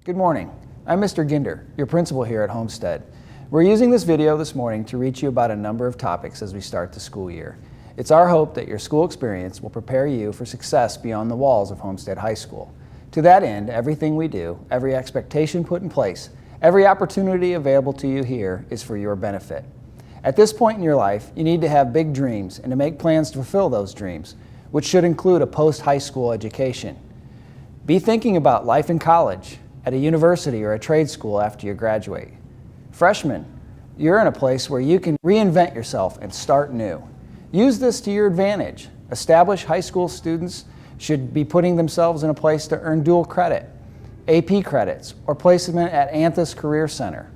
Good morning. I'm Mr. Ginder, your principal here at Homestead. We're using this video this morning to reach you about a number of topics as we start the school year. It's our hope that your school experience will prepare you for success beyond the walls of Homestead High School. To that end, everything we do, every expectation put in place, every opportunity available to you here is for your benefit. At this point in your life, you need to have big dreams and to make plans to fulfill those dreams, which should include a post-high school education. Be thinking about life in college, at a university or a trade school after you graduate. Freshmen, you're in a place where you can reinvent yourself and start new. Use this to your advantage. Established high school students should be putting themselves in a place to earn dual credit, AP credits, or placement at Anthus Career Center.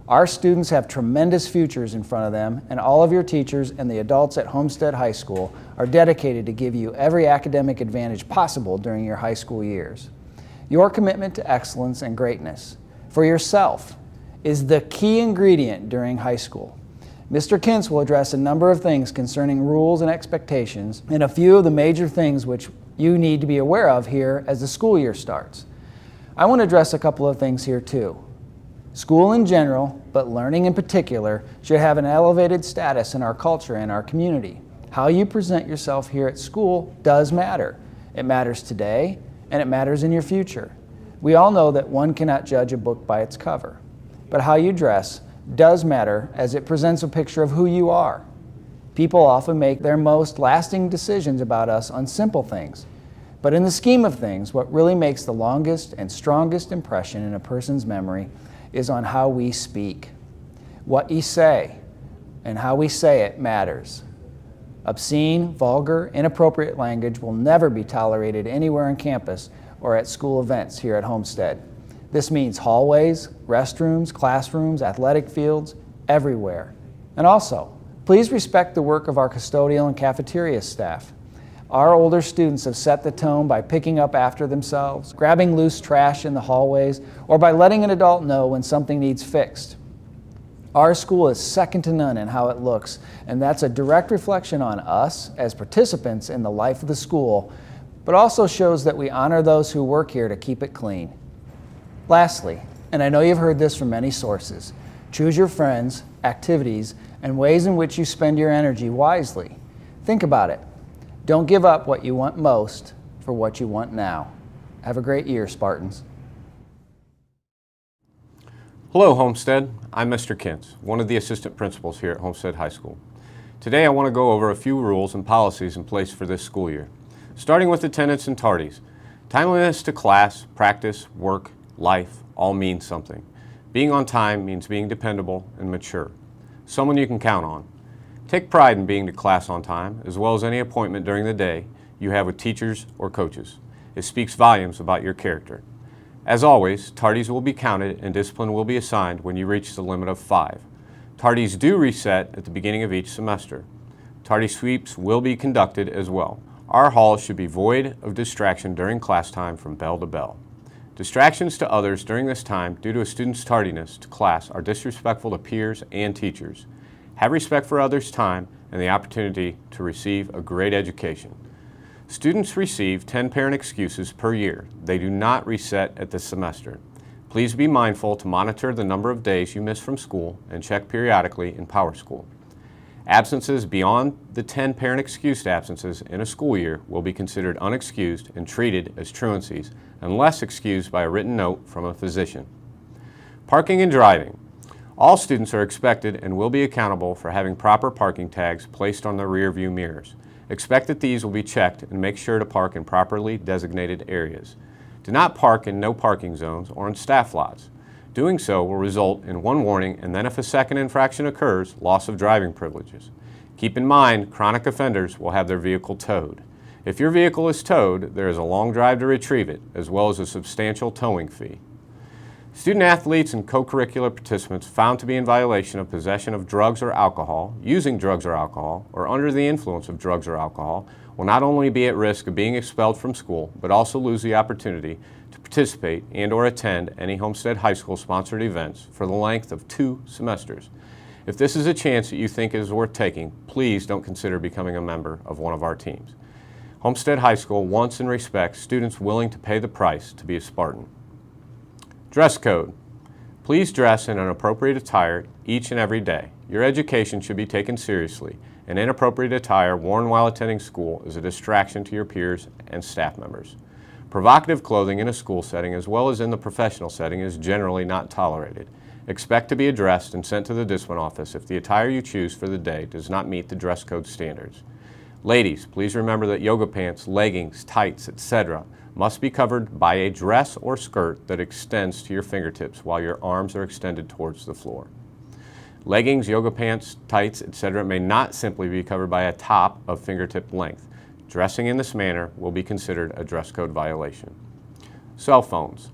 Our students have tremendous futures in front of them, and all of your teachers and the adults at Homestead High School are dedicated to give you every academic advantage possible during your high school years. Your commitment to excellence and greatness for yourself is the key ingredient during high school. Mr. Kintz will address a number of things concerning rules and expectations and a few of the major things which you need to be aware of here as the school year starts. I want to address a couple of things here too. School in general, but learning in particular, should have an elevated status in our culture and our community. How you present yourself here at school does matter. It matters today, and it matters in your future. We all know that one cannot judge a book by its cover, but how you dress does matter as it presents a picture of who you are. People often make their most lasting decisions about us on simple things, but in the scheme of things, what really makes the longest and strongest impression in a person's memory is on how we speak. What you say and how we say it matters. Obscene, vulgar, inappropriate language will never be tolerated anywhere on campus or at school events here at Homestead. This means hallways, restrooms, classrooms, athletic fields, everywhere. And also, please respect the work of our custodial and cafeteria staff. Our older students have set the tone by picking up after themselves, grabbing loose trash in the hallways, or by letting an adult know when something needs fixed. Our school is second to none in how it looks, and that's a direct reflection on us as participants in the life of the school, but also shows that we honor those who work here to keep it clean. Lastly, and I know you've heard this from many sources, choose your friends, activities, and ways in which you spend your energy wisely. Think about it. Don't give up what you want most for what you want now. Have a great year, Spartans. Hello, Homestead. I'm Mr. Kintz, one of the assistant principals here at Homestead High School. Today I want to go over a few rules and policies in place for this school year. Starting with attendance and tardies. Timeliness to class, practice, work, life all mean something. Being on time means being dependable and mature. Someone you can count on. Take pride in being to class on time, as well as any appointment during the day you have with teachers or coaches. It speaks volumes about your character. As always, tardies will be counted and discipline will be assigned when you reach the limit of 5. Tardies do reset at the beginning of each semester. Tardy sweeps will be conducted as well. Our halls should be void of distraction during class time from bell to bell. Distractions to others during this time due to a student's tardiness to class are disrespectful to peers and teachers. Have respect for others' time and the opportunity to receive a great education. Students receive 10 parent excuses per year. They do not reset at this semester. Please be mindful to monitor the number of days you miss from school and check periodically in Power School. Absences beyond the 10 parent excused absences in a school year will be considered unexcused and treated as truancies unless excused by a written note from a physician. Parking and driving. All students are expected and will be accountable for having proper parking tags placed on their rear view mirrors. Expect that these will be checked and make sure to park in properly designated areas. Do not park in no parking zones or in staff lots. Doing so will result in one warning and then if a second infraction occurs, loss of driving privileges. Keep in mind, chronic offenders will have their vehicle towed. If your vehicle is towed, there is a long drive to retrieve it, as well as a substantial towing fee. Student athletes and co-curricular participants found to be in violation of possession of drugs or alcohol, using drugs or alcohol, or under the influence of drugs or alcohol will not only be at risk of being expelled from school, but also lose the opportunity to participate and or attend any Homestead High School sponsored events for the length of 2 semesters. If this is a chance that you think is worth taking, please don't consider becoming a member of one of our teams. Homestead High School wants and respects students willing to pay the price to be a Spartan. Dress code. Please dress in an appropriate attire each and every day. Your education should be taken seriously, and inappropriate attire worn while attending school is a distraction to your peers and staff members. Provocative clothing in a school setting as well as in the professional setting is generally not tolerated. Expect to be addressed and sent to the discipline office if the attire you choose for the day does not meet the dress code standards. Ladies, please remember that yoga pants, leggings, tights, etc. must be covered by a dress or skirt that extends to your fingertips while your arms are extended towards the floor. Leggings, yoga pants, tights, etc. may not simply be covered by a top of fingertip length. Dressing in this manner will be considered a dress code violation. Cell phones.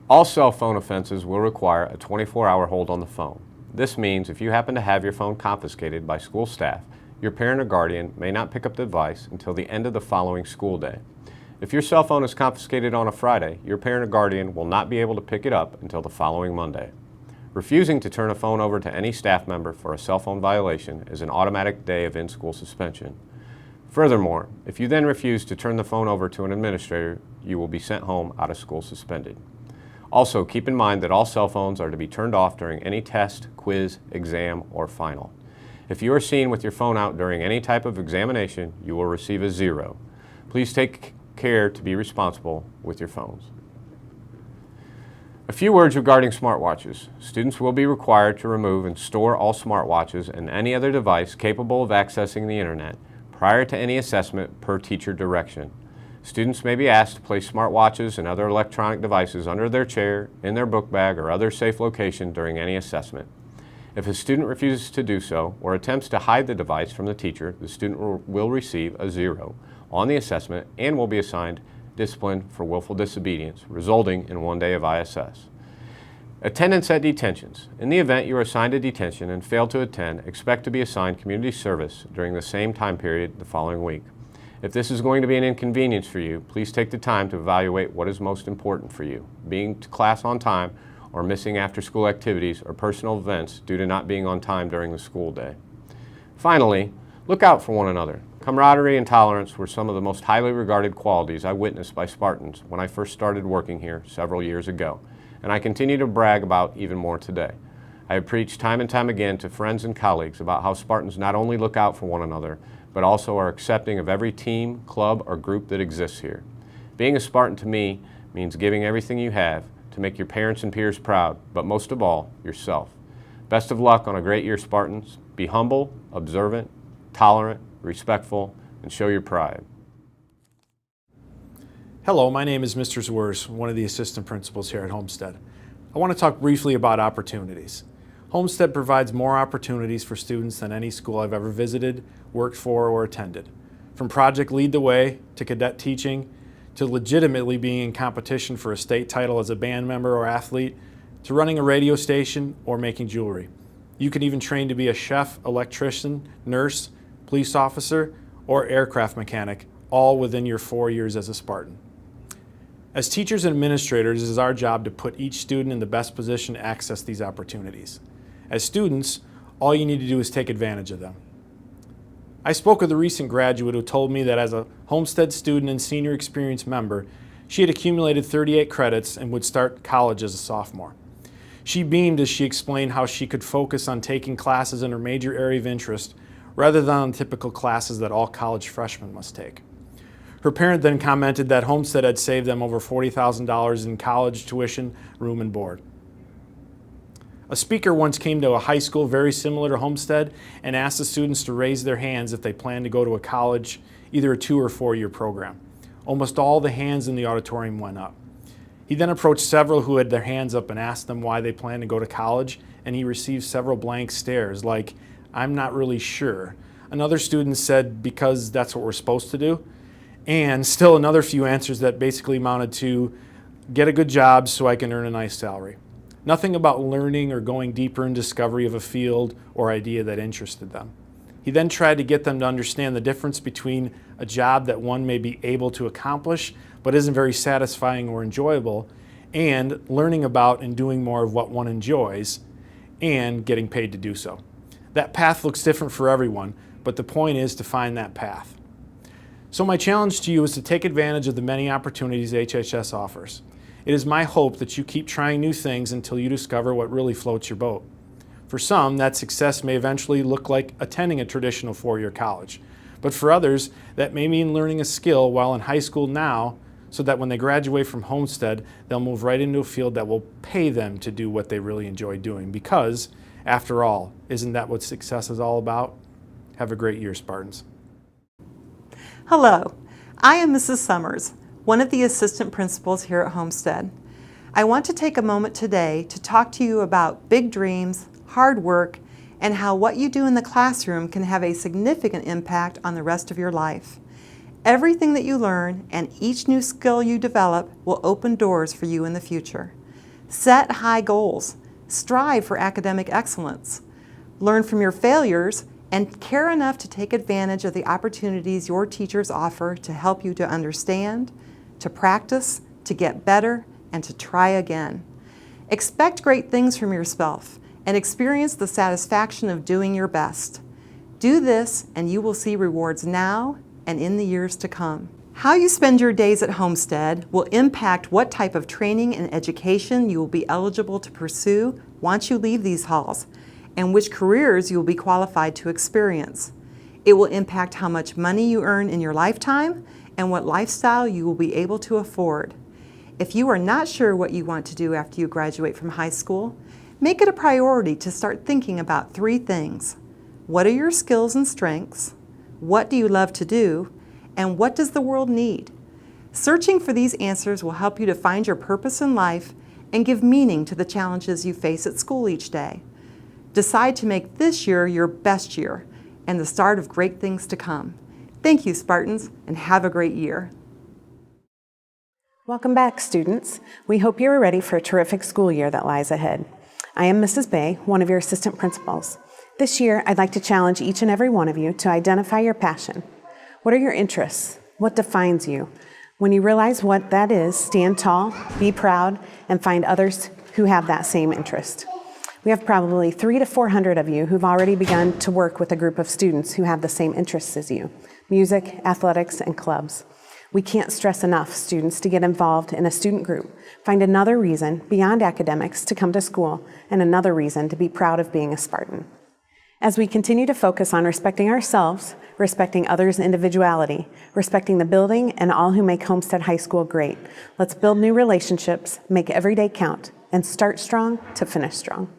All cell phone offenses will require a 24-hour hold on the phone. This means if you happen to have your phone confiscated by school staff, your parent or guardian may not pick up the device until the end of the following school day. If your cell phone is confiscated on a Friday, your parent or guardian will not be able to pick it up until the following Monday. Refusing to turn a phone over to any staff member for a cell phone violation is an automatic day of in-school suspension. Furthermore, if you then refuse to turn the phone over to an administrator, you will be sent home out of school suspended. Also, keep in mind that all cell phones are to be turned off during any test, quiz, exam, or final. If you are seen with your phone out during any type of examination, you will receive a 0. Please take care to be responsible with your phones. A few words regarding smartwatches. Students will be required to remove and store all smartwatches and any other device capable of accessing the internet prior to any assessment per teacher direction. Students may be asked to place smartwatches and other electronic devices under their chair, in their book bag, or other safe location during any assessment. If a student refuses to do so or attempts to hide the device from the teacher, the student will receive a 0 on the assessment and will be assigned discipline for willful disobedience, resulting in 1 day of ISS. Attendance at detentions. In the event you are assigned a detention and fail to attend, expect to be assigned community service during the same time period the following week. If this is going to be an inconvenience for you, please take the time to evaluate what is most important for you, being to class on time or missing after-school activities or personal events due to not being on time during the school day. Finally, look out for one another. Camaraderie and tolerance were some of the most highly regarded qualities I witnessed by Spartans when I first started working here several years ago, and I continue to brag about even more today. I have preached time and time again to friends and colleagues about how Spartans not only look out for one another, but also are accepting of every team, club, or group that exists here. Being a Spartan to me means giving everything you have to make your parents and peers proud, but most of all, yourself. Best of luck on a great year, Spartans. Be humble, observant, tolerant, respectful, and show your pride. Hello, my name is Mr. Zwers, one of the assistant principals here at Homestead. I want to talk briefly about opportunities. Homestead provides more opportunities for students than any school I've ever visited, worked for, or attended. From Project Lead the Way to cadet teaching to legitimately being in competition for a state title as a band member or athlete to running a radio station or making jewelry. You can even train to be a chef, electrician, nurse, police officer, or aircraft mechanic, all within your 4 years as a Spartan. As teachers and administrators, it is our job to put each student in the best position to access these opportunities. As students, all you need to do is take advantage of them. I spoke with a recent graduate who told me that as a Homestead student and senior experience member, she had accumulated 38 credits and would start college as a sophomore. She beamed as she explained how she could focus on taking classes in her major area of interest rather than on typical classes that all college freshmen must take. Her parent then commented that Homestead had saved them over $40,000 in college tuition, room, and board. A speaker once came to a high school very similar to Homestead and asked the students to raise their hands if they planned to go to a college, either a 2 or 4 year program. Almost all the hands in the auditorium went up. He then approached several who had their hands up and asked them why they planned to go to college, and he received several blank stares like, "I'm not really sure." Another student said, "Because that's what we're supposed to do." And still another few answers that basically amounted to, "Get a good job so I can earn a nice salary." Nothing about learning or going deeper in discovery of a field or idea that interested them. He then tried to get them to understand the difference between a job that one may be able to accomplish but isn't very satisfying or enjoyable, and learning about and doing more of what one enjoys and getting paid to do so. That path looks different for everyone, but the point is to find that path. So my challenge to you is to take advantage of the many opportunities HHS offers. It is my hope that you keep trying new things until you discover what really floats your boat. For some, that success may eventually look like attending a traditional four-year college. But for others, that may mean learning a skill while in high school now, so that when they graduate from Homestead, they'll move right into a field that will pay them to do what they really enjoy doing. Because, after all, isn't that what success is all about? Have a great year, Spartans. Hello, I am Mrs. Summers, one of the assistant principals here at Homestead. I want to take a moment today to talk to you about big dreams, hard work, and how what you do in the classroom can have a significant impact on the rest of your life. Everything that you learn and each new skill you develop will open doors for you in the future. Set high goals, strive for academic excellence, learn from your failures, and care enough to take advantage of the opportunities your teachers offer to help you to understand, to practice, to get better, and to try again. Expect great things from yourself and experience the satisfaction of doing your best. Do this and you will see rewards now and in the years to come. How you spend your days at Homestead will impact what type of training and education you will be eligible to pursue once you leave these halls, and which careers you will be qualified to experience. It will impact how much money you earn in your lifetime and what lifestyle you will be able to afford. If you are not sure what you want to do after you graduate from high school, make it a priority to start thinking about 3 things. What are your skills and strengths? What do you love to do? And what does the world need? Searching for these answers will help you to find your purpose in life and give meaning to the challenges you face at school each day. Decide to make this year your best year and the start of great things to come. Thank you, Spartans, and have a great year. Welcome back, students. We hope you are ready for a terrific school year that lies ahead. I am Mrs. Bay, one of your assistant principals. This year, I'd like to challenge each and every one of you to identify your passion. What are your interests? What defines you? When you realize what that is, stand tall, be proud, and find others who have that same interest. We have probably 300 to 400 of you who've already begun to work with a group of students who have the same interests as you: music, athletics, and clubs. We can't stress enough, students, to get involved in a student group. Find another reason beyond academics to come to school, and another reason to be proud of being a Spartan. As we continue to focus on respecting ourselves, respecting others' individuality, respecting the building and all who make Homestead High School great, let's build new relationships, make every day count, and start strong to finish strong.